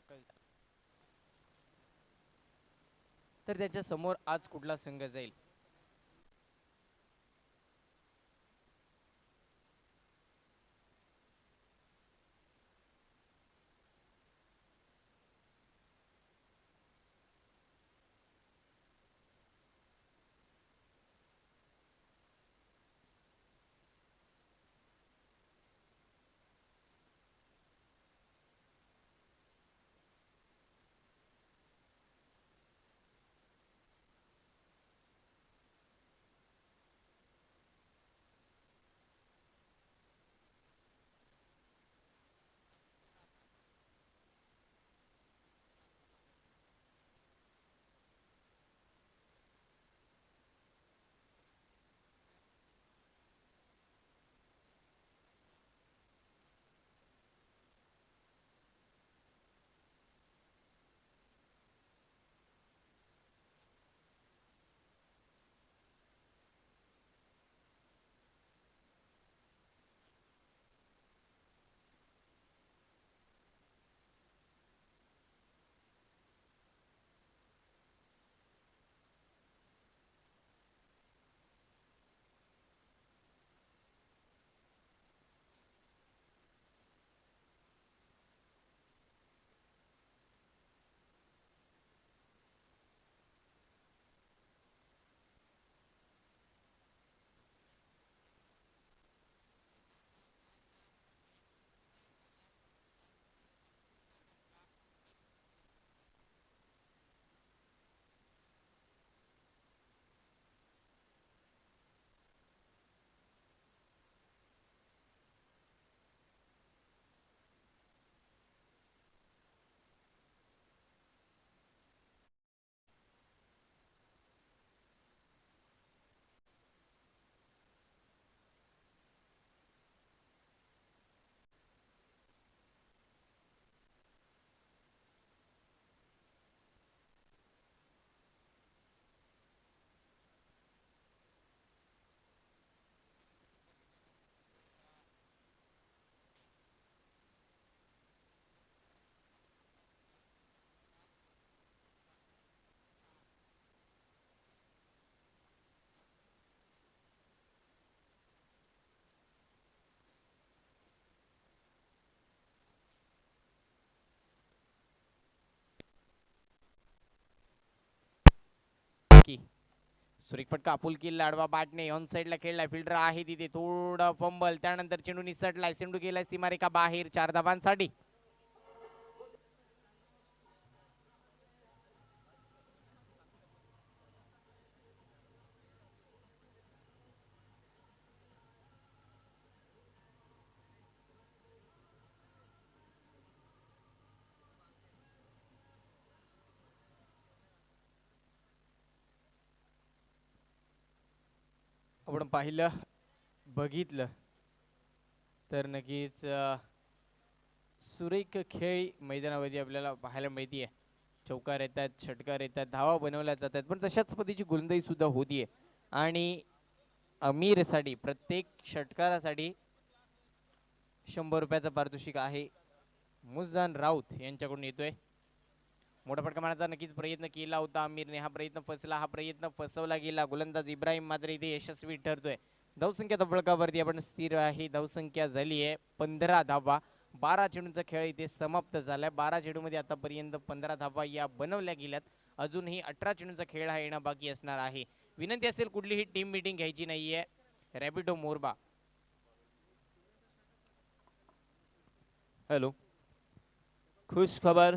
दाखल, तर त्याच्या समोर आज कुठला संघ जाईल? की सुरेख फटका, आपुलकी लाडवा बाटणे ऑन साइडला खेळलाय, फिल्डर आहे तिथे, थोडं फंबल, त्यानंतर चेंडू निसटलाय, चेंडू गेलाय सीमारेखा बाहेर, 4 धावांसाठी. आपण पाहिलं बघितलं तर नक्कीच सुरेख खेळ मैदानावरती आपल्याला पाहायला माहिती आहे. चौकार येतात, षटकार येतात, धावा बनवल्या जातात, पण तशाच पद्धतीची गोलंदाजी सुद्धा होतीये. आणि अमीरसाठी प्रत्येक षटकारासाठी 100 रुपयाचं पारितोषिक आहे. मुजदान राऊत यांच्याकडून येतोय. मोठा फटका मारण्याचा नक्कीच प्रयत्न केला होता आमिरने, हा प्रयत्न फसला, हा प्रयत्न फसवला गेला. गोलंदाज इब्राहिम मात्र इथे यशस्वी ठरतोय. धावसंख्या तबळकावरती आपण स्थिर आहे. धावसंख्या झाली आहे 15 धावा. 12 चेंडूंचा खेळ इथे समाप्त झालाय. 12 चेंडूमध्ये आतापर्यंत 15 धावा या बनवल्या गेल्यात. अजूनही 18 चेंडूंचा खेळ हा येणं बाकी असणार आहे. विनंती असेल कुठलीही टीम मीटिंग घ्यायची नाहीये. रॅबिडो मोरबा. हेलो, खुश खबर,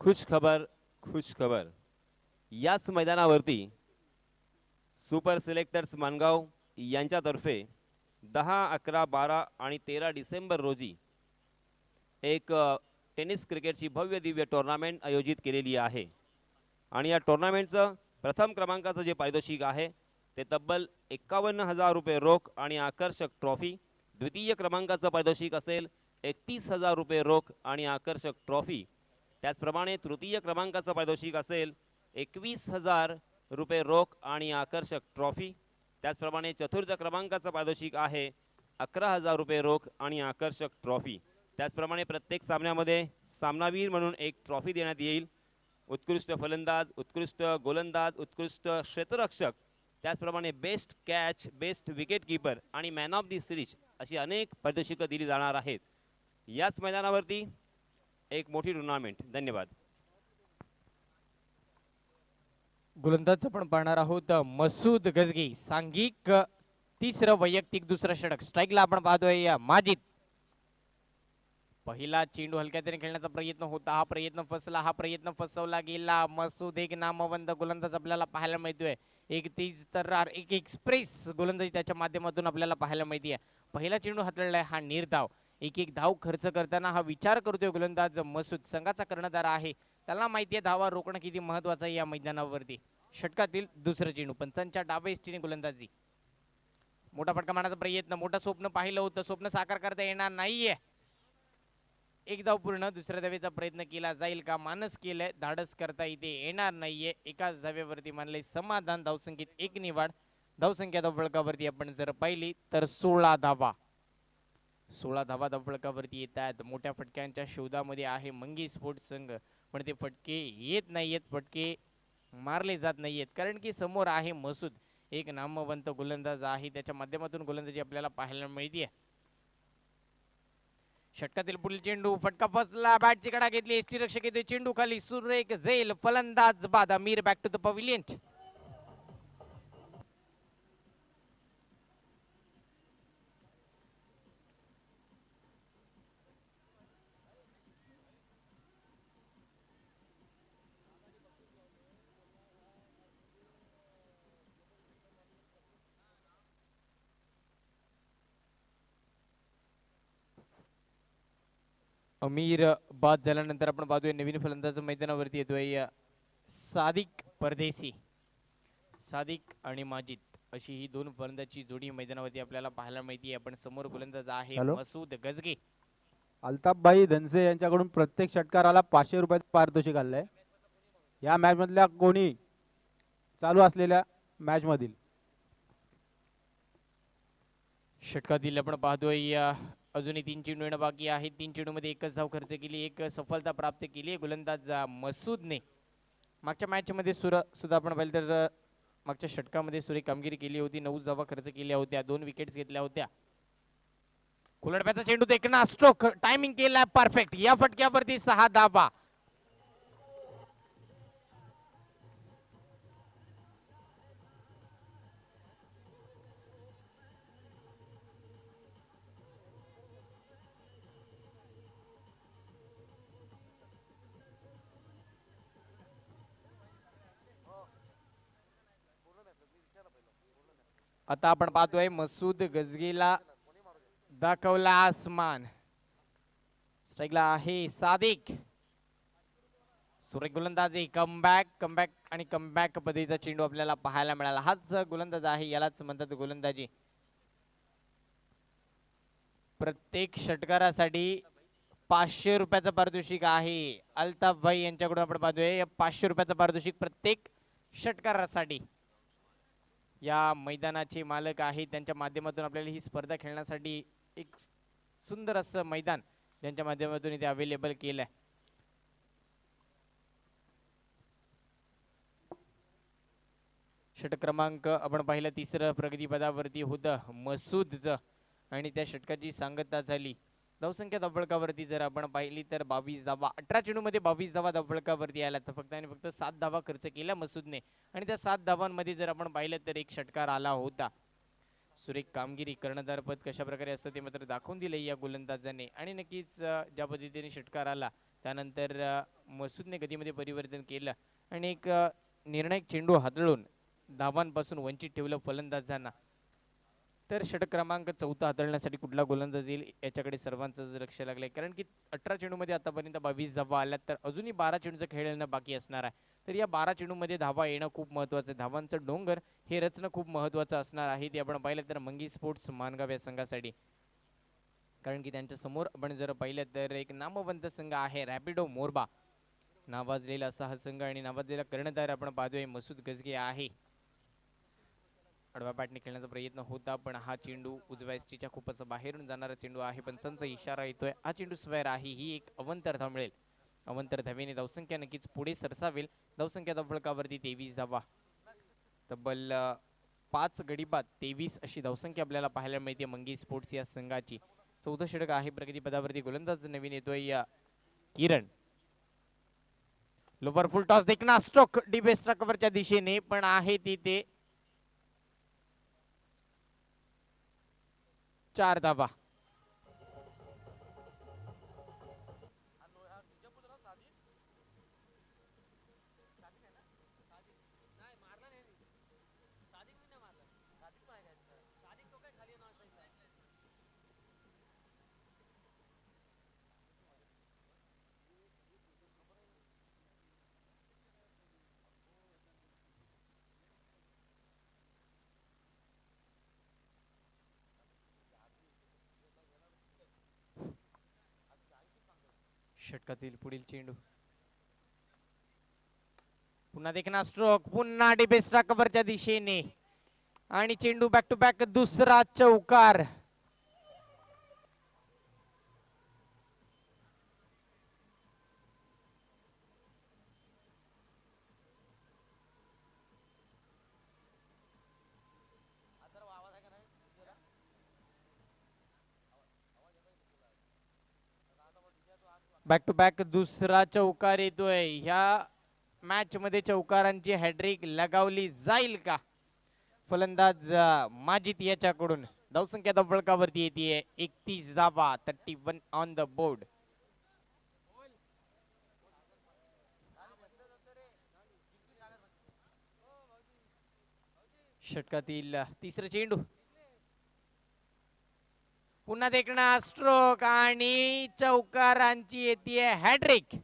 खुश खबर, खुश खबर. याच मैदानावरती सुपर सिलेक्टर्स मानगाव यांच्यातर्फे 10, 11, 12 आणि 13 डिसेंबर रोजी एक टेनिस क्रिकेटची भव्य दिव्य टुर्नामेंट आयोजित केलेली आहे. आणि या टुर्नामेंटचं प्रथम क्रमांकाचं जे पारितोषिक आहे ते तब्बल 51,000 रुपये रोख आणि आकर्षक ट्रॉफी. द्वितीय क्रमांकाचं पारितोषिक असेल 31,000 रुपये रोख आणि आकर्षक ट्रॉफी. त्याचप्रमाणे तृतीय क्रमांकाचं पारितोषिक असेल 21,000 रुपये रोख आणि आकर्षक ट्रॉफी. त्याचप्रमाणे चतुर्थ क्रमांकाचं पारितोषिक आहे 11,000 रुपये रोख आणि आकर्षक ट्रॉफी. त्याचप्रमाणे प्रत्येक सामन्यामध्ये सामनावीर म्हणून एक ट्रॉफी देण्यात येईल. उत्कृष्ट फलंदाज, उत्कृष्ट गोलंदाज, उत्कृष्ट क्षेत्ररक्षक, त्याचप्रमाणे best catch, best wicket keeper आणि मॅन ऑफ दी सिरीज अशी अनेक पारितोषिकं दिली जाणार आहेत. याच मैदानावरती एक मोठी टुर्नामेंट. धन्यवाद. गोलंदाज आपण पाहणार आहोत मसूद गजगी. सांघिक तिसरं, वैयक्तिक दुसरं षटक. स्ट्राईकला आपण पाहतोय माजिद. पहिला चेंडू हलक्याने खेळण्याचा प्रयत्न होता, हा प्रयत्न फसला, हा प्रयत्न फसवला गेला. मसूद एक नामवंत गोलंदाज आपल्याला पाहायला मिळतोय. एक तेज तर्रार, एक एक्सप्रेस गोलंदाजी त्याच्या माध्यमातून आपल्याला पाहायला मिळते. पहिला चेंडू हाताळलाय, हा निर्धाव. एक एक धाव खर्च करताना हा विचार करतोय गोलंदाज मसूद. संघाचा कर्णधार आहे, त्याला माहिती आहे धावा रोखणं किती महत्वाचं आहे या मैदानावरती. षटकातील दुसरं चेंडू, पंचांच्या डाव्या इष्टीने गोलंदाजी. मोठा फटका मारण्याचा प्रयत्न, मोठं स्वप्न पाहिलं होतं, स्वप्न साकार करता येणार नाहीये. एक धाव पूर्ण. दुसऱ्या धावेचा प्रयत्न केला जाईल का? मानस केलंय, धाडस करता इथे येणार नाहीये. एकाच धावेवरती मानले समाधान. धावसंख्येत एक निवाड. धावसंख्या धावफलकावरती आपण जर पाहिली तर 16 धावा. 16 धावा धावफलकावरती येत आहेत. मोठ्या फटक्यांच्या शोधामध्ये आहे मंगी स्पोर्ट्स संघ, पण ते फटके येत नाहीयेत, फटके मारले जात नाहीयेत, कारण की समोर आहे मसूद, एक नामवंत गोलंदाज आहे, त्याच्या माध्यमातून गोलंदाजी आपल्याला पाहायला मिळते. षटकातील पुढील चेंडू, फटका फसला, बॅटची कडा घेतली, एसटी रक्षक येते, चेंडू खाली, सुरेख झेल, फलंदाज बाद. अमीर बॅक टू द पवेलियन. अमीर बाद झाल्यानंतर आपण पाहतोय नवीन फलंदाज मैदानावरती येतोय सादिक परदेसी. सादिक आणि माजिद अशी ही दोन फलंदाजी जोडी मैदानावरती आपल्याला पाहायला मिळते. आपण समोर गोलंदाज आहे मसूद गजगे. अल्ताफभाई धनसे यांच्याकडून प्रत्येक षटकाराला 500 रुपयाचं पारितोषिक आलंय. या मॅच मधल्या कोणी चालू असलेल्या मॅच मधील षटकातील आपण पाहतोय अजूनही 3 चेंडू येणं बाकी आहे. 3 चेंडू मध्ये एकच धाव खर्च केली, एक सफलता प्राप्त केली गोलंदाज मसूदने. मागच्या मॅच मध्ये सुद्धा आपण पाहिलं तर मागच्या षटकामध्ये सुरेख कामगिरी केली होती. 9 धावा खर्च केल्या होत्या, 2 विकेट्स घेतल्या होत्या. कुलडप्याचा चेंडू देखना, स्ट्रोक टायमिंग केला परफेक्ट. या फटक्यावरती 6 धावा. आता आपण पाहतोय मसूद गजगेला दाखवला आसमान. स्ट्राईकला आहे सादिक. सुरेख गोलंदाजी, कमबॅक आणि कमबॅक पद्धतीचा चेंडू आपल्याला पाहायला मिळाला. हाच गोलंदाज आहे, यालाच म्हणतात गोलंदाजी. प्रत्येक षटकारासाठी 500 रुपयाचं पारितोषिक आहे. अल्ताफ भाई यांच्याकडून आपण पाहतोय 500 रुपयाचं पारितोषिक प्रत्येक षटकारासाठी. या मैदानाचे मालक आहेत, त्यांच्या माध्यमातून आपल्याला ही स्पर्धा खेळण्यासाठी एक सुंदर असं मैदान ज्यांच्या माध्यमातून इथे अवेलेबल केलंय. षटक क्रमांक आपण पाहिलं तिसरं प्रगतीपदावरती होतं मसूदचं आणि त्या षटकाची सांगता झाली. धावसंख्या धावफलकावरती जर आपण पाहिली तर 22 धावा. 18 चेंडू मध्ये 22 धावा धावफलकावरती आला, तर फक्त आणि फक्त 7 धावा खर्च केल्या मसूदने. आणि त्या 7 धावांमध्ये जर आपण पाहिलं तर एक षटकार आला होता. सुरेख कामगिरी, कर्णधार पद कशा प्रकारे असतं ते मात्र दाखवून दिले या गोलंदाजाने. आणि नक्कीच ज्या पद्धतीने षटकार आला त्यानंतर मसूदने गतीमध्ये परिवर्तन केलं आणि एक निर्णायक चेंडू हाताळून धावांपासून वंचित ठेवलं फलंदाजांना. तर षटक क्रमांक 4 हाताळण्यासाठी कुठला गोलंदाज येईल याच्याकडे सर्वांचं लक्ष लागलंय, कारण की 18 चेंडूमध्ये आतापर्यंत 22 धावा आल्या, तर अजूनही 12 चेंडूचं खेळ येणं बाकी असणार आहे. तर या 12 चेंडूमध्ये धावा येणं खूप महत्वाचं आहे. धावांचं डोंगर हे रचणं खूप महत्वाचं असणार आहे. ते आपण पाहिलं तर मंगी स्पोर्ट्स मानगाव या संघासाठी, कारण की त्यांच्या समोर आपण जर पाहिलं तर एक नामवंत संघ आहे रॅपिडो मोरबा नावाजलेला असा हा संघ, आणि नावाजलेला कर्णधार आपण पाहतोय मसूद गजगे आहे. आडवा बॅटने खेळण्याचा प्रयत्न होता, पण हा चेंडू उजव्या एसटीच्या खूपच बाहेरून जाणारा चेंडू आहे. पंचांचा इशारा येतोय, हा चेंडू स्क्वेअर आहे. ही एक अवंतर धाव मिळेल अवंतर धावेने धावसंख्या नक्कीच पुढे सरसावेल. धावसंख्या धावफलकावरती 23 धावा. तब्बल 5 गडी बाद 23 अशी धावसंख्या आपल्याला पाहायला मिळते मंगेश स्पोर्ट्स या संघाची. 14 षटक आहे प्रगती पदावरती. गोलंदाज नवीन येतोय किरण. लोवर फुल टॉस देखना स्ट्रोक डीप स्ट्रोकवरच्या दिशेने पण आहे तिथे 4 धावा. षटकातील पुढील चेंडू पुन्हा देखना स्ट्रोक. पुन्हा डिबेस्ट्रा कव्हरच्या दिशेने आणि चेंडू बॅक टू बॅक दुसरा चौकार. बॅक टू बॅक दुसरा चौकार येतोय. ह्या मॅच मध्ये चौकारांची हॅड्रिक लगावली जाईल का? फलंदाज माजिद याच्याकडून. धावसंख्या धावफलकावरती येते 31 धावा. 31 ऑन द बोर्ड. षटकातील तिसरं चेंडू पुन्हा देखना स्ट्रोक आणि चौकारांची येते हॅड्रिक.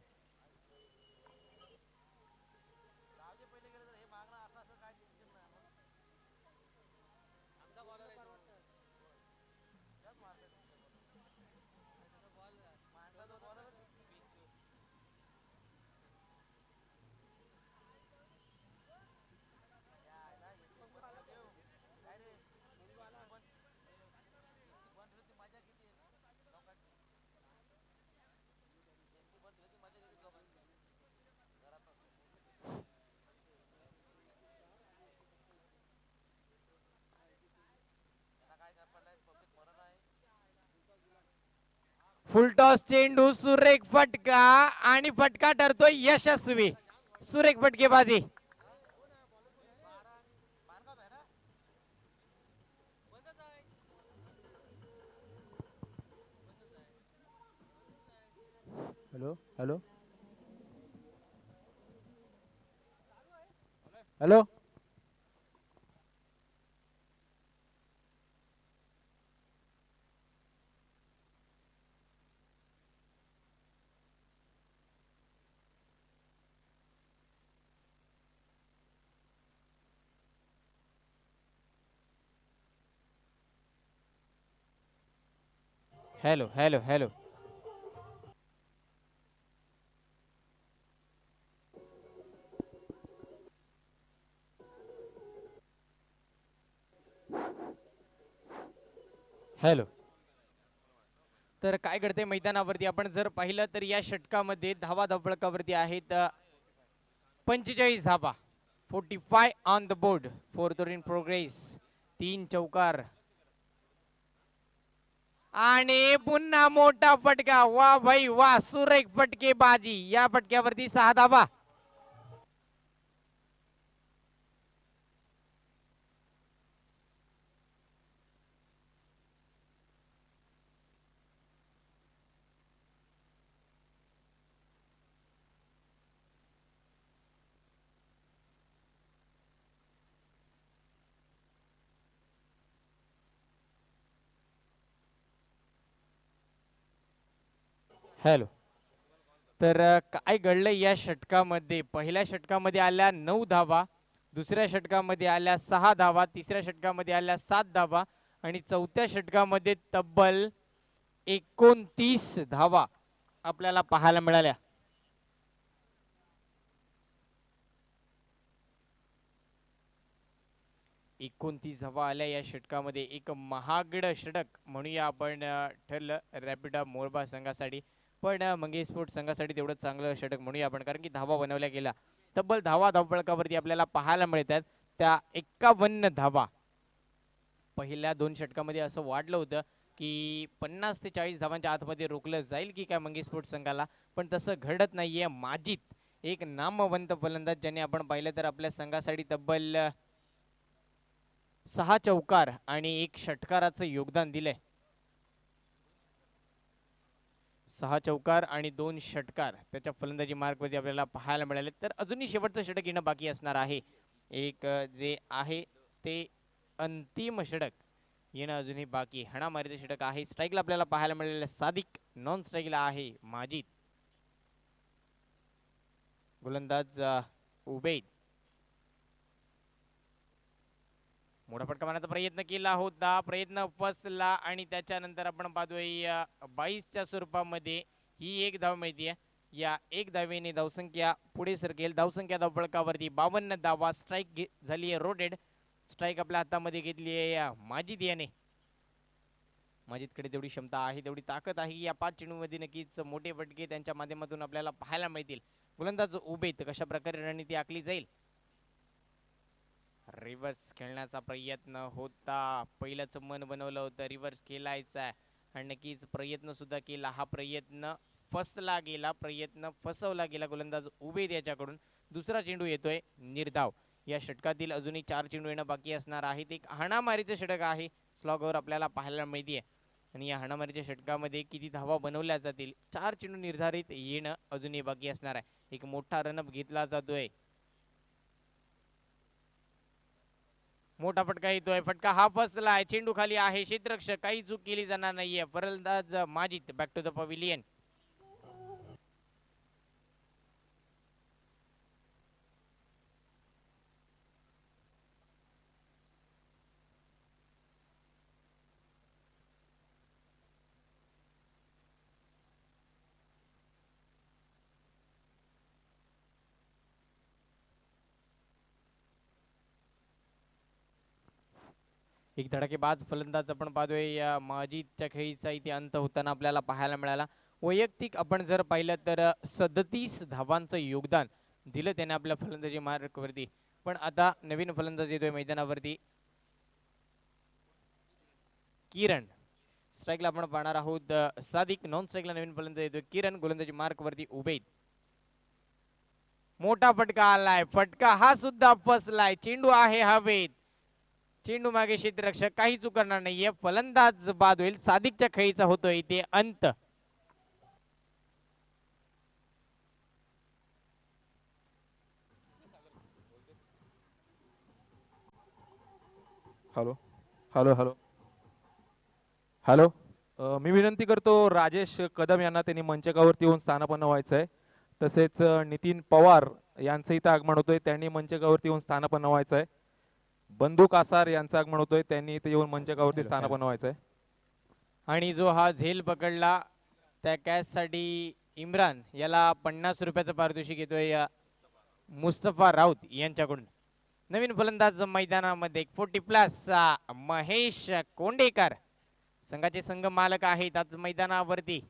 फुलटॉस चेंडू सुरेख फटका आणि फटका ठरतोय यशस्वी. सुरेख फटकेबाजी. Hello hello hello hello hello hello hello. तर काय घडते मैदानावरती आपण जर पाहिलं तर या षटकामध्ये धावा धावफलकावरती आहेत 45 धावा. 45 on the board. 4 in progress. 3 चौकार आणि पुन्हा मोठा फटका. वा भाई वा. सुरेख फटकेबाजी. या फटक्यावरती 6 धावा. हॅलो. तर काय घडलं या षटकामध्ये? पहिल्या षटकामध्ये आल्या 9 धावा, दुसऱ्या षटकामध्ये आल्या 6 धावा, तिसऱ्या षटकामध्ये आल्या 7 धावा आणि चौथ्या षटकामध्ये तब्बल 29 धावा आपल्याला पाहायला मिळाल्या. एकोणतीस धावा आल्या या षटकामध्ये. एक महागड षटक म्हणूया आपण ठरलं रॅपिड मोरबा संघासाठी. पण मंगेश स्पोर्ट्स संघासाठी तेवढं चांगलं षटक म्हणूया आपण, कारण की धावा बनवल्या गेल्या. तब्बल धावा धावफलकावरती आपल्याला पाहायला मिळतात त्या 51 धावा. पहिल्या 2 षटकामध्ये असं वाटलं होतं की 50 ते 40 धावांच्या आतमध्ये रोखलं जाईल की काय मंगेश स्पोर्ट्स संघाला, पण तसं घडत नाहीये. माजिद एक नामवंत फलंदाज ज्याने आपण पाहिलं तर आपल्या संघासाठी तब्बल 6 चौकार आणि 1 षटकाराचं योगदान दिलंय. 6 चौकार आणि 2 षटकार त्याच्या फलंदाजी मार्कवरती आपल्याला पाहायला मिळाले. तर अजूनही शेवटचं षटक येणं बाकी असणार आहे. एक जे आहे ते अंतिम षटक येणं अजूनही बाकी. हाणामारीचं षटक आहे. स्ट्राईकला आपल्याला पाहायला मिळालेलं सादिक, नॉन स्ट्राईकला आहे माजिद. गोलंदाज उबैद. मोठा फटका मारण्याचा प्रयत्न केला होता, प्रयत्न फसला आणि त्याच्यानंतर आपण पाहतोय 22च्या स्वरूपामध्ये ही एक धाव मिळते. या एक धावेने धावसंख्या पुढे सरकेल. धावसंख्या धावफलकावरती 52 धावा. स्ट्राईक झाली आहे रोटेड. स्ट्राईक आपल्या हातामध्ये घेतली आहे माजिद याने. माजिदकडे तेवढी क्षमता आहे, तेवढी ताकद आहे. या 5 चेंडूमध्ये नक्कीच मोठे फटके त्यांच्या माध्यमातून आपल्याला पाहायला मिळतील. गोलंदाज उबैद कशा प्रकारे रणनीती आखली जाईल. रिव्हर्स खेळण्याचा प्रयत्न होता. पहिलंच मन बनवलं होतं रिव्हर्स खेळायचा आणि नक्कीच प्रयत्न सुद्धा केला. हा प्रयत्न फसला गेला, प्रयत्न फसवला गेला गोलंदाज उबैद याच्याकडून. दुसरा चेंडू येतोय निर्धाव. या षटकातील अजूनही 4 चेंडू येणं बाकी असणार आहेत. एक हाणामारीचं षटक आहे, स्लॉगवर आपल्याला पाहायला मिळते आणि या हाणामारीच्या षटकामध्ये किती धावा बनवल्या जातील. 4 चेंडू निर्धारित येणं अजूनही बाकी असणार आहे. एक मोठा रनअप घेतला जातोय. मोठा फटका येतोय. फटका हा फसलाय. चेंडू खाली आहे. क्षेत्ररक्षक, काही चूक केली जाणार नाहीये. फलंदाज Majid back to the pavilion. एक धडाकेबाज फलंदाज आपण पाहतोय. या माजिदच्या खेळीचा इथे अंत होताना आपल्याला पाहायला मिळाला. वैयक्तिक आपण जर पाहिलं तर 37 धावांचं योगदान दिलं त्याने आपल्या फलंदाजी मार्कवरती. पण आता नवीन फलंदाज येतोय मैदानावरती, किरण. स्ट्राईकला आपण पाहणार आहोत सादिक, नॉन स्ट्राईकला नवीन फलंदाज येतोय किरण. गोलंदाजी मार्कवरती उबैद. मोठा फटका आलाय. फटका हा सुद्धा फसलाय. चेंडू आहे हवेत. चेंडू मागे क्षेत्ररक्षक, काही चूक करणार नाहीये. फलंदाज बाद होईल. सादिकच्या खेळीचा होतोय इथे अंत. हॅलो हॅलो हॅलो हॅलो मी विनंती करतो राजेश कदम यांना त्यांनी मंचकावरती येऊन स्थानापन्न व्हायचं आहे. तसेच नितीन पवार यांचं इथं आगमन होतोय, त्यांनी मंचकावरती येऊन स्थानापन्न व्हायचं आहे. बंधू कासार यांचं आगमन होतोय, त्यांनी इथे येऊन मंचकावरती स्थानापन्न व्हायचं आहे. आणि जो हा झेल पकडला त्या कॅचसाठी इम्रान याला 50 रुपयाचं पारितोषिक येतोय मुस्तफा राऊत यांच्याकडून. नवीन फलंदाज मैदानामध्ये 40+ महेश कोंडेकर संघाचे संघ मालक आहेत आज मैदानावरती.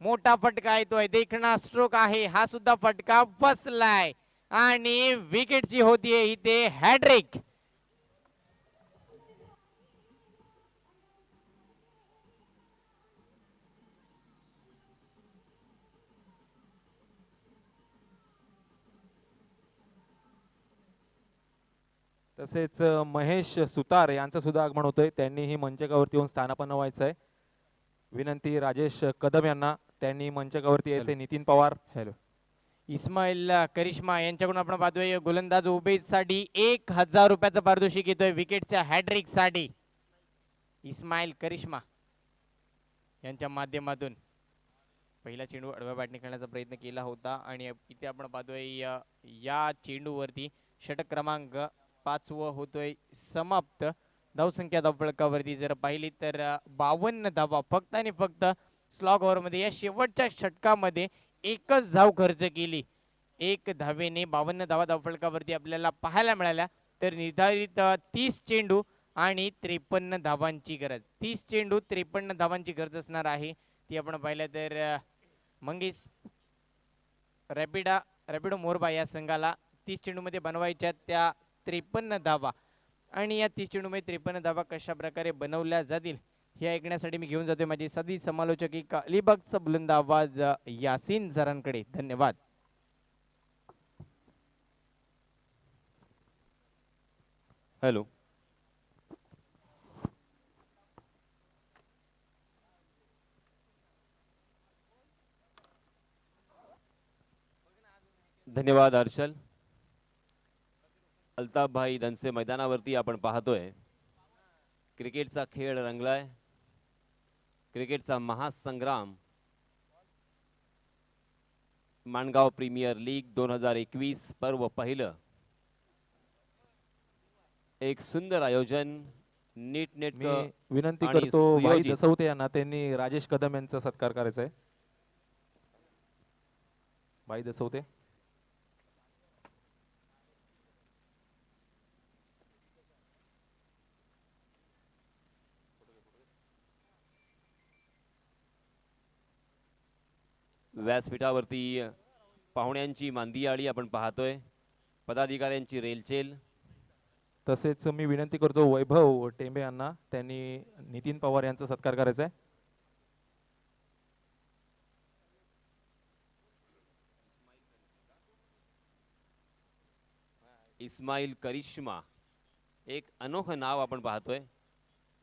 मोठा फटका येतोय. देखणा स्ट्रोक आहे. हा सुद्धा फटका फसलाय आणि विकेटची होतीये इथे हॅड्रिक. तसेच महेश सुतार यांचं सुद्धा आगमन होतंय, त्यांनीही मंचकावरती येऊन स्थानापन्न व्हायचं आहे. विनंती राजेश कदम यांना, त्यांनी मंचकावरती यायचे. नितीन पवार. हॅलो. इस्माईल करिश्मा यांच्याकडून आपण पाहतोय गोलंदाज उबैद साठी 1000 रुपयाचं पारितोषिक येतोय विकेटच्या हॅड्रिक साठी. इस्माईल करिश्मा यांच्या माध्यमातून पहिला चेंडू आडव्या बॅटने खेळण्याचा प्रयत्न केला होता आणि इथे आपण पाहतोय या चेंडूवरती षटक क्रमांक 5 होतोय समाप्त. धावसंख्या धावफलकावरती जर पाहिली तर 52 धावा फक्त आणि फक्त स्लॉग ओव्हरमध्ये. या शेवटच्या षटकामध्ये एकच धाव खर्च केली. एक धावेने 52 धावा धावफलकावरती आपल्याला पाहायला मिळाल्या. तर निर्धारित 30 चेंडू आणि 53 धावांची गरज. 30 चेंडू 53 धावांची गरज असणार आहे. ती आपण पाहिलं तर मंगेश रॅपिडो मोरबा या संघाला 30 चेंडूमध्ये बनवायच्या त्या 53 धावा आणि या 30 चेंडूमध्ये 53 धावा कशा प्रकारे बनवल्या जातील हे ऐकण्यासाठी मी घेऊन जातोय माझी सदी समालोचक एक अलिबागचा बुलंद आवाज यासीन सरांकडे. धन्यवाद. हॅलो. धन्यवाद हर्षल. अल्ताफ भाई धनसे मैदानावरती आपण पाहतोय क्रिकेटचा खेळ रंगलाय. क्रिकेटचा महासंग्राम माणगाव प्रीमियर लीग 2021 पर्व पहिलं. एक सुंदर आयोजन मी नीटनेटकं विनंती आणि करतो भाई सुयोजित. दसवते यांना, त्यांनी राजेश कदम यांचा सत्कार करायचा आहे. भाई दसवते. व्यासपीठावरती पाहुण्यांची मांदियाळी आपण पाहतोय. पदाधिकाऱ्यांची रेलचेल. तसेच मी विनंती करतो वैभव टेंबे यांना, त्यांनी नितीन पवार यांचा सत्कार करायचा आहे. इस्माईल करिश्मा, एक अनोखं नाव आपण पाहतोय.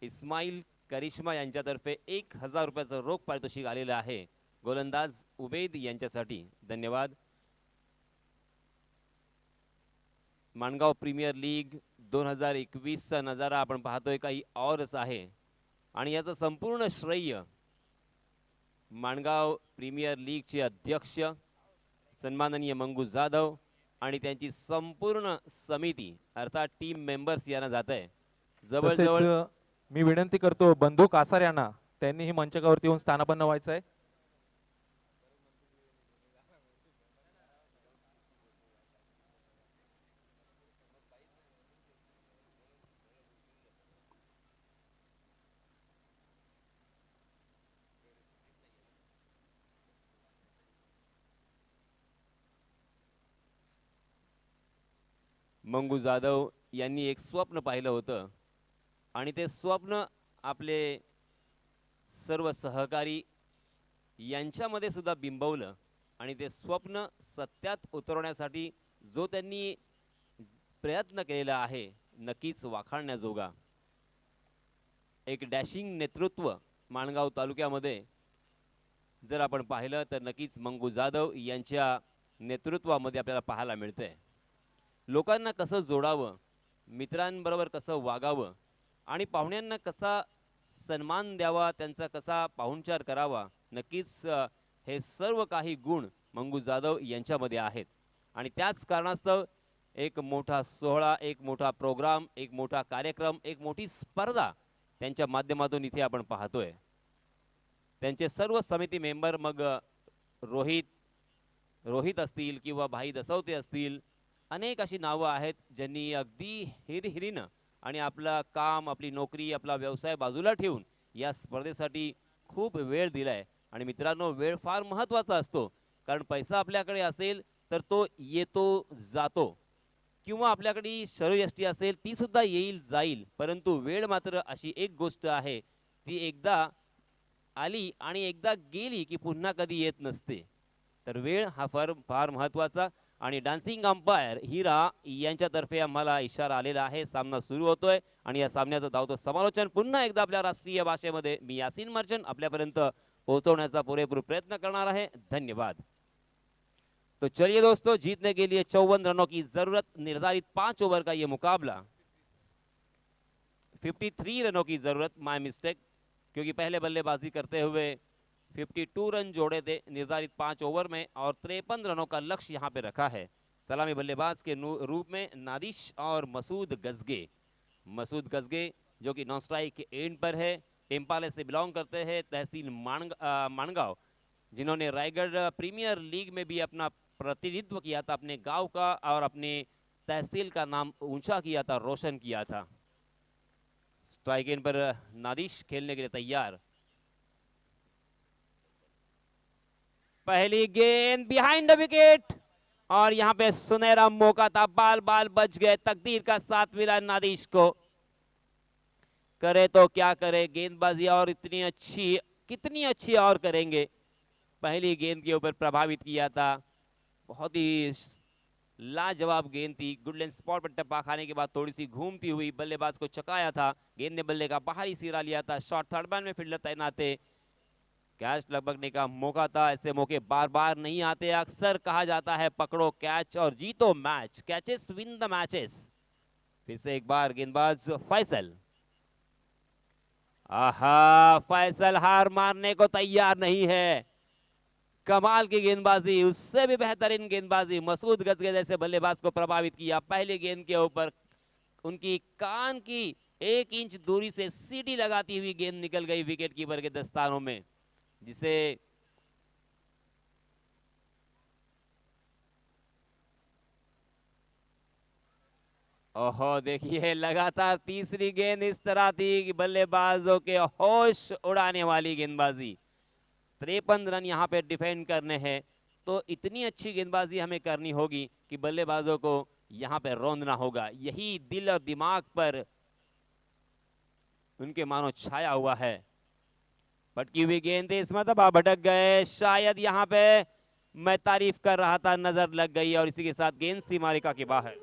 इस्माईल करिश्मा यांच्यातर्फे 1000 रुपयाचं रोख पारितोषिक आलेलं आहे गोलंदाज उबेद यांच्यासाठी. धन्यवाद. माणगाव प्रीमियर लीग 2021 चा नजारा आपण पाहतोय काही औरच आहे आणि याचं संपूर्ण श्रेय माणगाव प्रीमियर लीगचे अध्यक्ष सन्माननीय मंगू जाधव आणि त्यांची संपूर्ण समिती अर्थात टीम मेंबर्स यांना जात आहे. जवळजवळ तसेच मी विनंती करतो बंधू कासार यांना, त्यांनीही मंचकावरती येऊन स्थानापन्न व्हायचं आहे. मंगू जाधव यांनी एक स्वप्न पाहिलं होतं आणि ते स्वप्न आपले सर्व सहकारी यांच्यामध्ये सुद्धा बिंबवलं आणि ते स्वप्न सत्यात उतरवण्यासाठी जो त्यांनी प्रयत्न केलेला आहे नक्कीच वाखाणण्याजोगा. एक डॅशिंग नेतृत्व माणगाव तालुक्यामध्ये जर आपण पाहिलं तर नक्कीच मंगू जाधव यांच्या नेतृत्वामध्ये आपल्याला पाहायला मिळतंय. लोकांना कसं जोडावं, मित्रांबरोबर कसं वागावं आणि पाहुण्यांना कसा सन्मान द्यावा, त्यांचा कसा पाहुणचार करावा, नक्कीच हे सर्व काही गुण मंगू जाधव यांच्यामध्ये आहेत. आणि त्याच कारणास्तव एक मोठा सोहळा, एक मोठा प्रोग्राम, एक मोठा कार्यक्रम, एक मोठी स्पर्धा त्यांच्या माध्यमातून इथे आपण पाहतोय. त्यांचे सर्व समिती मेंबर मग रोहित असतील किंवा भाई दसवते असतील, अनेक अशी नावं आहेत ज्यांनी अगदी हिरहिरीनं आणि आपलं काम, आपली नोकरी, आपला व्यवसाय बाजूला ठेवून या स्पर्धेसाठी खूप वेळ दिलाय. आणि मित्रांनो, वेळ फार महत्त्वाचा असतो, कारण पैसा आपल्याकडे असेल तर तो येतो जातो किंवा आपल्याकडे शरीरयष्टी असेल ती सुद्धा येईल जाईल, परंतु वेळ मात्र अशी एक गोष्ट आहे ती एकदा आली आणि एकदा गेली की पुन्हा कधी येत नसते. तर वेळ हा फार महत्त्वाचा. आणि डान्सिंग अंपायर हिरा यांच्यातर्फे आम्हाला इशारा आलेला आहे. सामना सुरू होतोय आणि या सामन्याचं धावतं समालोचन पुन्हा एकदा आपल्या राष्ट्रीय भाषेमध्ये मी यासीन मर्चंट आपल्यापर्यंत पोहोचवण्याचा पुरेपूर प्रयत्न करणार आहे. धन्यवाद. तो चलिए दोस्तों, जीतने के लिए 54 रनों की जरूरत, निर्धारित 5 ओवर का ये मुकाबला, 53 रनों की जरूरत, माय मिस्टेक, क्योंकि पहले बल्लेबाजी करते हुए 52 रन जोड़े थे निर्धारित 5 ओवर में और 53 रनों का लक्ष्य यहां पे रखा है. सलामी बल्लेबाज के रूप में नादिश और मसूद गजगे जो कि नॉन स्ट्राइक के एंड पर है, इम्पाले से बिलोंग करते हैं, तहसील माणगांव, जिन्होंने रायगढ़ प्रीमियर लीग में भी अपना प्रतिनिधित्व किया था, अपने गांव का और अपने तहसील का नाम ऊंचा किया था, रोशन किया था. स्ट्राइक एंड पर नादिश खेलने के लिए तैयार. पहली गेंद बिहाइंड द विकेट और यहाँ पे सुनहरा मौका था, बाल बाल बच गए, तकदीर का साथ मिला नादिश को। करे तो क्या करे, गेंदबाजी और इतनी अच्छी, कितनी अच्छी और करेंगे। पहली गेंद के ऊपर प्रभावित किया था, बहुत ही लाजवाब गेंद थी। गुडलैंड स्पॉट पर टप्पा खाने के बाद थोड़ी सी घूमती हुई बल्लेबाज को चकाया था, गेंद ने बल्ले का बाहरी सिरा लिया था, शॉट थर्ड मैन में फील्डर तैनात थे, कैच लगभगने का मौका था। ऐसे मौके बार बार नहीं आते, अक्सर कहा जाता है पकड़ो कैच और जीतो match, catches win the matches. फिर से एक बार गेंदबाज फैसल, आहा, फैसल हार मारने को तैयार नहीं है। कमाल की गेंदबाजी, उससे भी बेहतरीन गेंदबाजी, मसूद गजगे जैसे बल्लेबाज को प्रभावित किया। पहले गेंद के ऊपर उनकी कान की 1 इंच दूरी से सीटी लगाती हुई गेंद निकल गई विकेट कीपर के दस्तानों में, जिसे ओहो, देखिए लगातार तीसरी गेंद इस तरह थी कि बल्लेबाजों के होश उड़ाने वाली गेंदबाजी। 53 रन यहाँ पे डिफेंड करने हैं, तो इतनी अच्छी गेंदबाजी हमें करनी होगी कि बल्लेबाजों को यहाँ पे रौंदना होगा। यही दिल और दिमाग पर उनके मानो छाया हुआ है। पटकी हुई गेंद थी, इस मरतबा भटक गए, शायद यहाँ पे मैं तारीफ कर रहा था, नजर लग गई और इसी के साथ गेंद सीमारेखा के बाहर।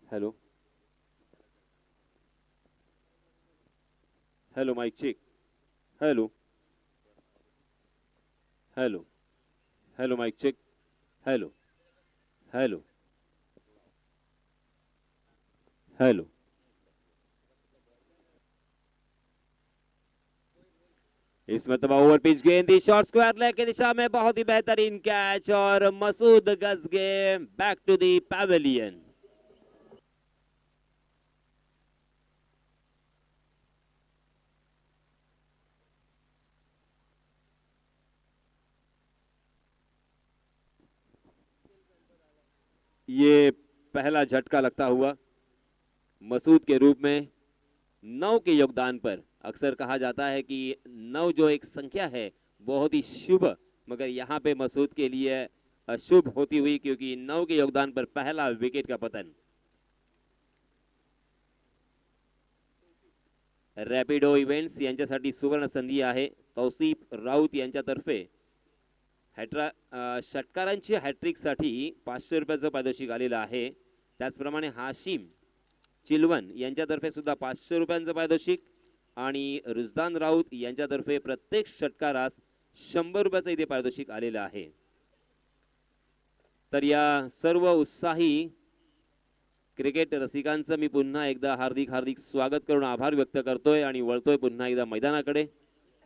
Hello hello, mic check, hello hello hello, mic check, hello hello hello. इस मरतबा ओवर पिच गेंद थी, शॉर्ट स्क्वायर लेग की दिशा में, बहुत ही बेहतरीन कैच और मसूद गजगे बैक टू दी पैवेलियन। ये पहला झटका लगता हुआ मसूद के रूप में 9 के योगदान पर। अक्सर कहा जाता है कि 9 जो एक संख्या है बहुत ही शुभ, मगर यहाँ पे मसूद के लिए अशुभ होती हुई, क्योंकि 9 के योगदान पर पहला विकेट का पतन। रॅपिडो इव्हेंट्स यांच्यासाठी सुवर्ण संधी आहे। तौसिफ राऊत यांच्यातर्फे षटकारांची हॅट्रिक साठी 500 रुपयाचं पारितोषिक आलेलं आहे। त्याचप्रमाणे हाशिम चिलवन यांच्यातर्फे सुद्धा 500 रुपयांचं पारितोषिक आणि रुजदान राऊत यांच्यातर्फे प्रत्येक षटकारास 100 रुपयाचं इथे पारितोषिक आलेलं आहे। तर या सर्व उत्साही क्रिकेट रसिकांचं मी पुन्हा एकदा हार्दिक हार्दिक स्वागत करून आभार व्यक्त करतोय आणि वळतोय पुन्हा एकदा मैदानाकडे।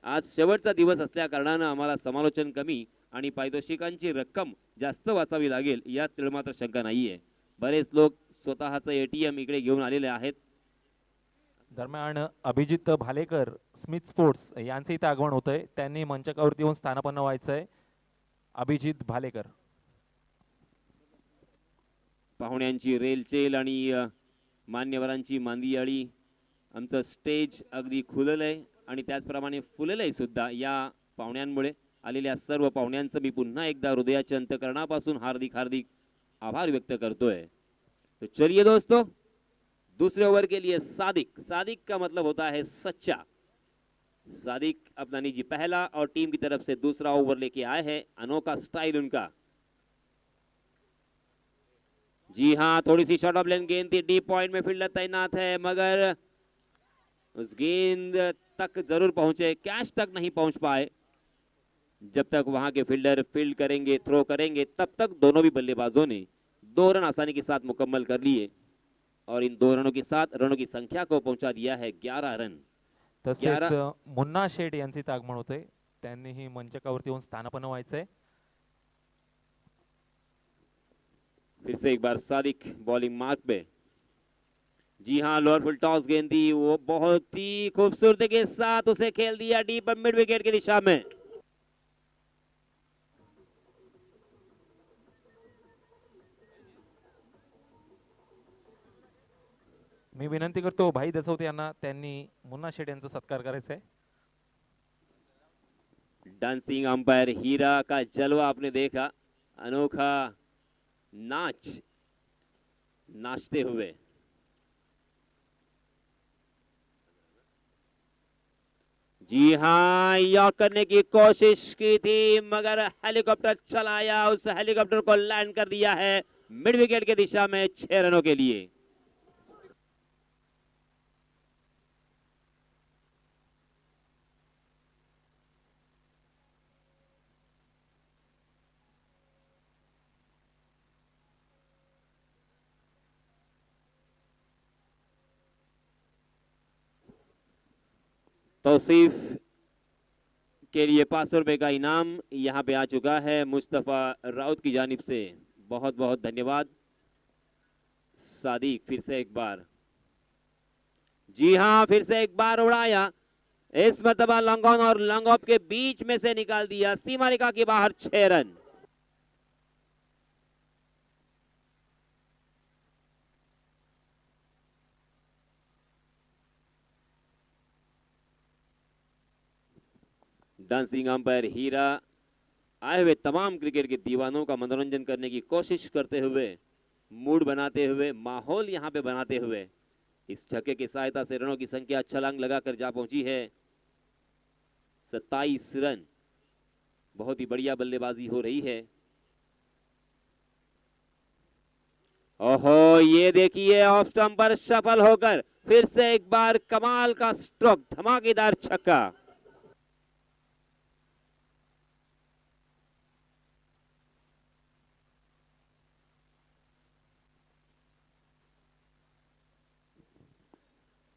आज शेवटचा दिवस असल्या कारणाने आम्हाला समालोचन कमी आणि पारितोषिकांची रक्कम जास्त वाचावी लागेल यात तिळमात्र शंका नाहीये। बरेच लोक स्वतःचं एटीएम इकडे घेऊन आलेले आहेत। दरम्यान अभिजित भालेकर स्मिथ स्पोर्ट्स यांचे इथे आगमन होतंय, त्यांनी मंचकावरती येऊन स्थानापन्न व्हायचंय। अभिजित भालेकर, पाहुण्यांची रेलचेल आणि मान्यवरांची मांदियाळी, आमचं स्टेज अगदी खुललंय आणि त्याचप्रमाणे फुललंय सुद्धा। या पाहुण्यांमुळे आलेल्या सर्व पाहुण्यांचं मी पुन्हा एकदा हृदयाच्या अंतःकरणापासून हार्दिक हार्दिक आभार व्यक्त करतोय। तो चलिए दोस्तों, दूसरे ओवर के लिए सादिक, सादिक का मतलब होता है सच्चा। सादिक अपना निजी पहला और टीम की तरफ से दूसरा ओवर लेके आए हैं। अनोखा स्टाइल उनका। जी हाँ, थोड़ी सी शॉर्ट ऑफ लेन गेंद थी, डीप पॉइंट में फील्डर तैनात है, मगर उस गेंद तक जरूर पहुंचे, कैच तक नहीं पहुंच पाए। जब तक वहां के फील्डर फील्ड करेंगे, थ्रो करेंगे, तब तक दोनों भी बल्लेबाजों ने 2 रन आसानी के साथ मुकम्मल कर लिए और इन 2 रनों के साथ रनों की संख्या को पहुंचा दिया है 11 रन। तसेच मुन्ना शेठ यांचे इथं आगमन होते, त्यांनीही मंचकावरती येऊन स्थानापन्न व्हायचंय. फिर से एक बार सादिक बॉलिंग मार्क पे. जी हाँ, लोअर फुल टॉस गेंद थी, वो बहुत ही खूबसूरती के साथ उसे खेल दिया डीप मिड विकेट की दिशा में. मी विनंती करतो भाई दसवते यांना, त्यांनी मुन्ना शेठ यांचा सत्कार करायचा आहे. डांसिंग अंपायर हीरा का जलवा आपने देखा, अनोखा नाच नाचते हुए. जी हाँ, यॉर्क करने की कोशिश की थी मगर हेलीकॉप्टर चलाया, उस हेलीकॉप्टर को लैंड कर दिया है मिड विकेट की दिशा में 6 रनों के लिए. तौसीफ के लिए 500 रुपए का इनाम यहां पे आ चुका है मुस्तफा राउत की जानिब से. बहुत बहुत धन्यवाद सादिक. फिर से एक बार, जी हां, फिर से एक बार उड़ाया, इस मर्तबा लॉन्ग ऑन और लॉन्ग ऑफ के बीच में से निकाल दिया सीमा रेखा के बाहर. 6 रन. डांसिंग अंपायर हीरा आए हुए तमाम क्रिकेट के दीवानों का मनोरंजन करने की कोशिश करते हुए, मूड बनाते हुए, माहौल यहां पे बनाते हुए इस छक्के की सहायता से रनों की संख्या छलांग लगाकर जा पहुंची है 27 रन. बहुत ही बढ़िया बल्लेबाजी हो रही है. ओहो, ये देखिए ऑफ स्टंप पर सफल होकर फिर से एक बार कमाल का स्ट्रोक, धमाकेदार छक्का.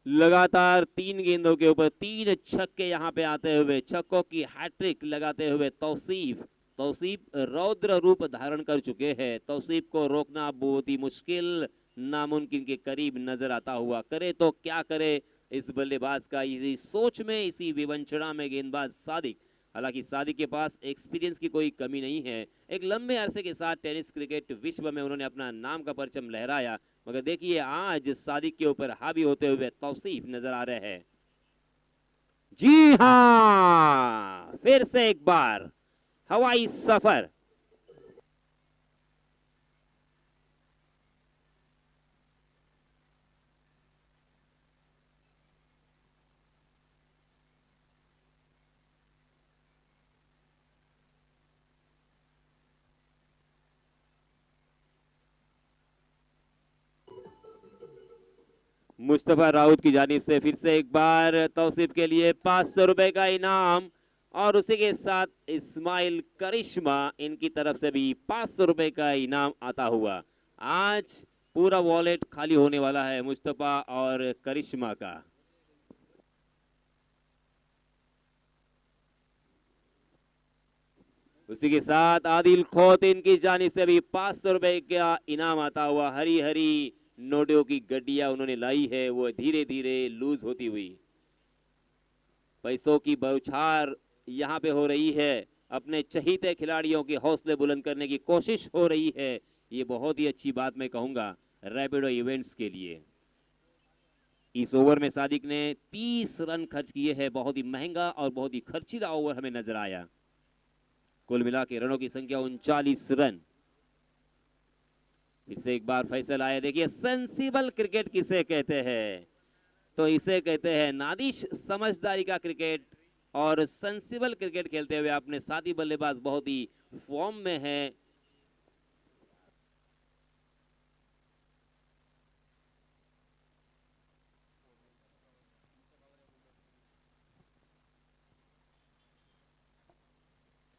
लगातार 3 गेंदों के ऊपर 3 छक्के यहां पे आते हुए छक्कों की हैट्रिक लगाते हुए तौसीफ रौद्र रूप धारण कर चुके हैं. तौसीफ को रोकना बहुत ही मुश्किल, नामुमकिन के करीब नजर आता हुआ. करे तो क्या करे इस बल्लेबाज का, इसी सोच में, इसी विवंचना में गेंदबाज सादिक. हालांकि सादिक के पास एक्सपीरियंस की कोई कमी नहीं है. एक लंबे अरसे के साथ टेनिस क्रिकेट विश्व में उन्होंने अपना नाम का परचम लहराया. मगर देखिए आज सादिक के ऊपर हावी होते हुए तौसीफ नजर आ रहे हैं. जी हां, फिर से एक बार हवाई सफर. मुस्तफा राउत की जानिब से फिर से एक बार तौसीफ के लिए 500 रुपए का इनाम और उसी के साथ इस्माइल करिश्मा इनकी तरफ से भी 500 रुपए का इनाम आता हुआ. आज पूरा वॉलेट खाली होने वाला है मुस्तफा और करिश्मा का. उसी के साथ आदिल खोत इनकी जानिब से भी 500 रुपए का इनाम आता हुआ. हरी हरी नोटों की गड्डियां उन्होंने लाई है, वो धीरे धीरे लूज होती हुई. पैसों की बौछार यहां पे हो रही है. अपने चहीते खिलाड़ियों के हौसले बुलंद करने की कोशिश हो रही है. ये बहुत ही अच्छी बात मैं कहूंगा रैपिडो इवेंट्स के लिए. इस ओवर में सादिक ने 30 रन खर्च किए हैं. बहुत ही महंगा और बहुत ही खर्चीला ओवर हमें नजर आया. कुल मिला के रनों की संख्या 39 रन. फिर से एक बार फैसल आया. देखिए सेंसिबल क्रिकेट किसे कहते हैं, तो इसे कहते हैं नादिश समझदारी का क्रिकेट. और सेंसिबल क्रिकेट खेलते हुए अपने साथी बल्लेबाज बहुत ही फॉर्म में है.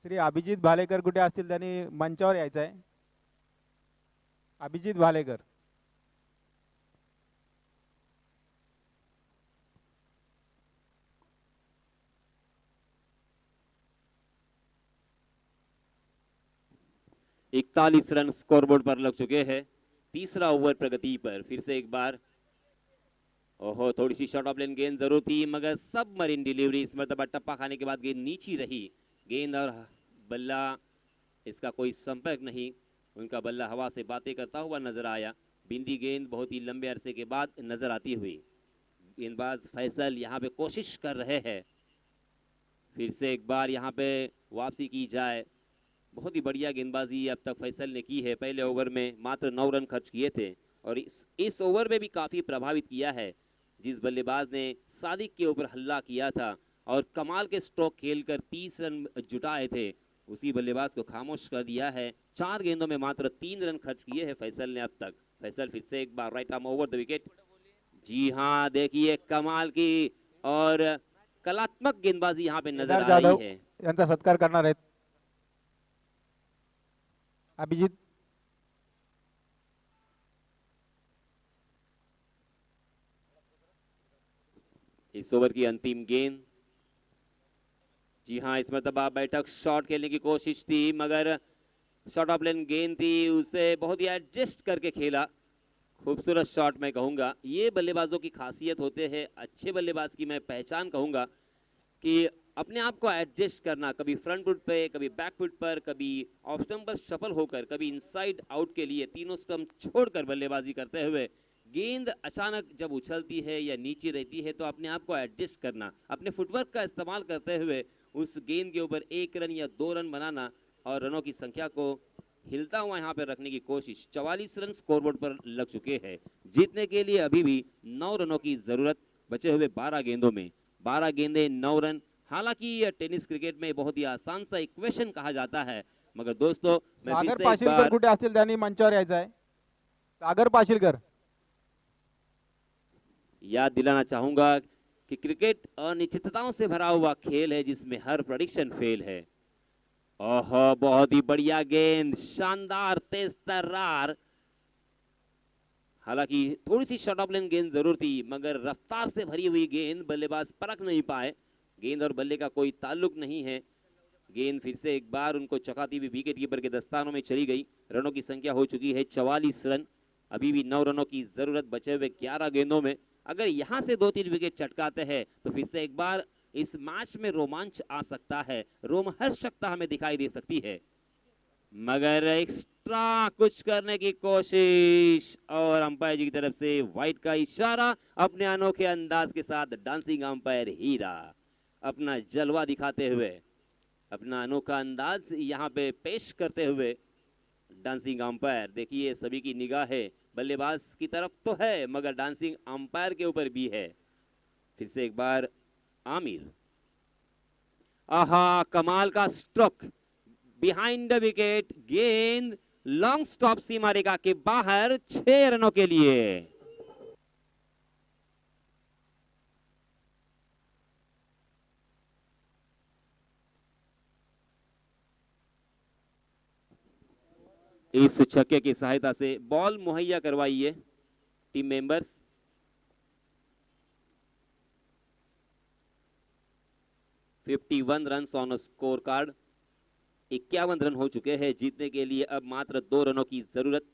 श्री अभिजित भालेकर कुठे असतील त्यांनी मंचावर यायचं आहे. अभिजित भालेकर. इकतालीस रन स्कोरबोर्ड पर लग चुके हैं. तीसरा ओवर प्रगति पर. फिर से एक बार. ओहो, थोड़ी सी शॉर्ट ऑफ लेन गेंद जरूर थी, मगर सबमरीन डिलीवरी. इस मरतबा टप्पा खाने के बाद गेंद नीची रही. गेंद और बल्ला इसका कोई संपर्क नहीं. उनका बल्ला हवा से बातें करता हुआ नजर आया. बिंदी गेंद बहुत ही लंबे अरसे के बाद नजर आती हुई. गेंदबाज फैसल यहाँ पे कोशिश कर रहे हैं. फिर से एक बार यहाँ पे वापसी की जाए. बहुत ही बढ़िया गेंदबाजी अब तक फैसल ने की है. पहले ओवर में मात्र 9 रन खर्च किए थे और इस ओवर में भी काफी प्रभावित किया है. जिस बल्लेबाज ने सादिक के ऊपर हल्ला किया था और कमाल के स्ट्रोक खेलकर 30 रन जुटाए थे, उसी बल्लेबाज को खामोश कर दिया है. 4 गेंदों में मात्र 3 रन खर्च किए हैं फैसल ने अब तक. फैसल फिर से एक बार right arm over the wicket. जी हाँ, देखिए कमाल की और कलात्मक गेंदबाजी यहाँ पे नजर आ जाधव रही है. यांचा सत्कार करणार आहेत. अभिजित. इस ओवर की अंतिम गेंद. जी हाँ, इस मरतबा बैठक शॉट खेलने की कोशिश थी, मगर शॉर्ट ऑफ लेन गेंद थी, उसे बहुत ही एडजस्ट करके खेला. खूबसूरत शॉट मैं कहूंगा. ये बल्लेबाजों की खासियत होते हैं. अच्छे बल्लेबाज की मैं पहचान कहूंगा कि अपने आप को एडजस्ट करना. कभी फ्रंट फुट पे, कभी बैक फुट पर, कभी ऑफ स्टंप पर सफल होकर, कभी इनसाइड आउट के लिए तीनों स्टंप छोड़कर बल्लेबाजी करते हुए गेंद अचानक जब उछलती है या नीचे रहती है तो अपने आप को एडजस्ट करना, अपने फुटवर्क का इस्तेमाल करते हुए उस गेंद के ऊपर 1 रन या 2 रन बनाना और रनों की संख्या को हिलता हुआ यहाँ पर रखने की कोशिश. 44 रन स्कोरबोर्ड पर लग चुके हैं. जीतने के लिए अभी भी 9 रनों की जरूरत. बचे हुए 12 गेंदों में 12 गेंदें 9 रन. हालांकि यह टेनिस क्रिकेट में बहुत ही आसान सा इक्वेशन कहा जाता है, मगर दोस्तों मैं फिर सागर से एक पाशीलकर बार कुठे असतील त्यांनी मंचावर यायचं आहे. सागर पाशीलकर. याद दिलाना चाहूंगा कि क्रिकेट अनिश्चितताओं से भरा हुआ खेल है जिसमें हर प्रेडिक्शन फेल है. ओहो, बहुत ही बढ़िया गेंद, शानदार तेज तर्रार. हालांकि थोड़ी सी शॉर्ट ऑफ लेन गेंद जरूर थी, मगर रफ्तार से भरी हुई गेंद बल्लेबाज परख नहीं पाए. गेंद और बल्ले का कोई ताल्लुक नहीं है. गेंद फिर से एक बार उनको चकाती हुई विकेट कीपर के दस्तानों में चली गई. रनों की संख्या हो चुकी है 44 रन. अभी भी 9 रनों की जरूरत. बचे हुए 11 गेंदों में अगर यहां से 2-3 विकेट चटकाते हैं तो फिर से एक बार इस मैच में रोमांच आ सकता है. रोमहर्षकता हमें दिखाई दे सकती है, मगर एक्स्ट्रा कुछ करने की कोशिश और अंपायर जी की तरफ से वाइट का इशारा. अपने अनोखे अंदाज के साथ डांसिंग अंपायर हीरा अपना जलवा दिखाते हुए, अपना अनोखा अंदाज यहाँ पे पेश करते हुए डांसिंग अंपायर. देखिए सभी की निगाह है बल्लेबाज की तरफ तो है, मगर डांसिंग अंपायर के ऊपर भी है. फिर से एक बार आमिर. आहा, कमाल का स्ट्रोक बिहाइंड द विकेट. गेंद लॉन्ग स्टॉप सीमा रेखा के बाहर 6 रनों के लिए. इस छक्के की सहायता से बॉल मुहैया करवाइए team members. (51 run on score card. 51 run हो चुके हैं. जीतने के लिए अब मात्र 2 रनों की जरूरत.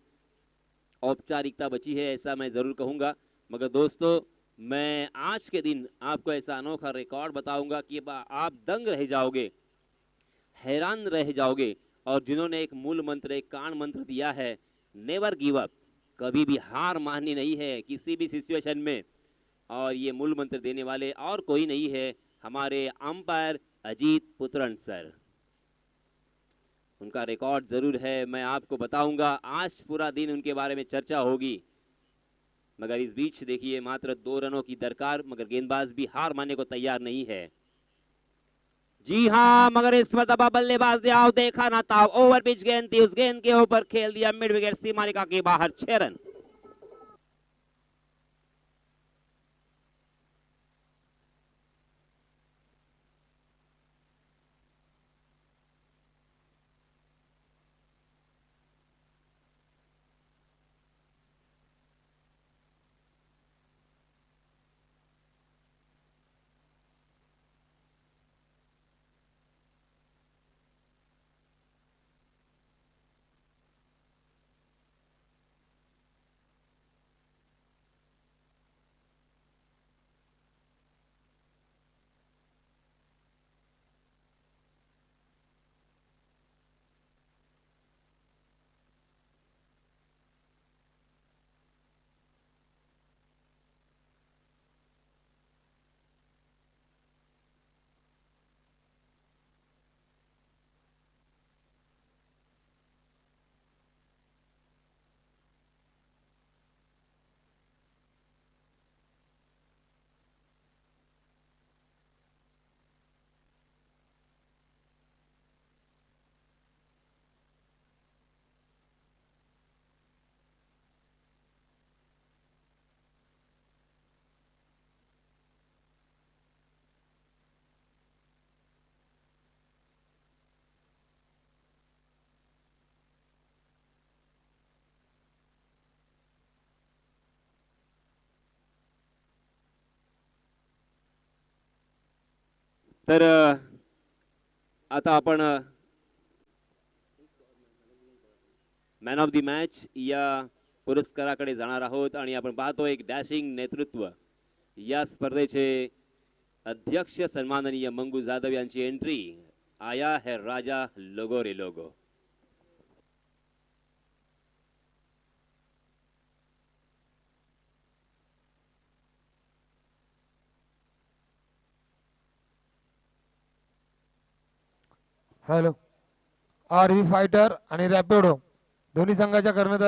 औपचारिकता बची है ऐसा मैं जरूर कहूंगा, मगर दोस्तों मैं आज के दिन आपको ऐसा अनोखा रिकॉर्ड बताऊंगा कि आप दंग रह जाओगे, हैरान रह जाओगे. और जिन्होंने एक मूल मंत्र, एक कान मंत्र दिया है, नेवर गिव अप, कभी भी हार माननी नहीं है किसी भी सिचुएशन में, और ये मूल मंत्र देने वाले और कोई नहीं है, हमारे अंपायर अजीत पुत्रन सर. उनका रिकॉर्ड जरूर है, मैं आपको बताऊंगा. आज पूरा दिन उनके बारे में चर्चा होगी, मगर इस बीच देखिए मात्र 2 रनों की दरकार, मगर गेंदबाज भी हार मानने को तैयार नहीं है. जी हाँ, मगर इस मरतबा बल्लेबाज ने आओ देखा ना था. ओवर पिच गेंद थी, उस गेंद के ऊपर खेल दिया मिड विकेट सीमा रेखा के बाहर. 6 रन. तर आता आपण मॅन ऑफ द मॅच या पुरस्काराकडे जाणार आहोत आणि आपण पाहतो एक डॅशिंग नेतृत्व या स्पर्धेचे अध्यक्ष सन्माननीय मंगू जाधव यांची एंट्री आया है राजा लोगो रे लोगो. हॅलो. आरव्ही फायटर आणि रॅपिडो दोन्ही संघाच्या कर्णधार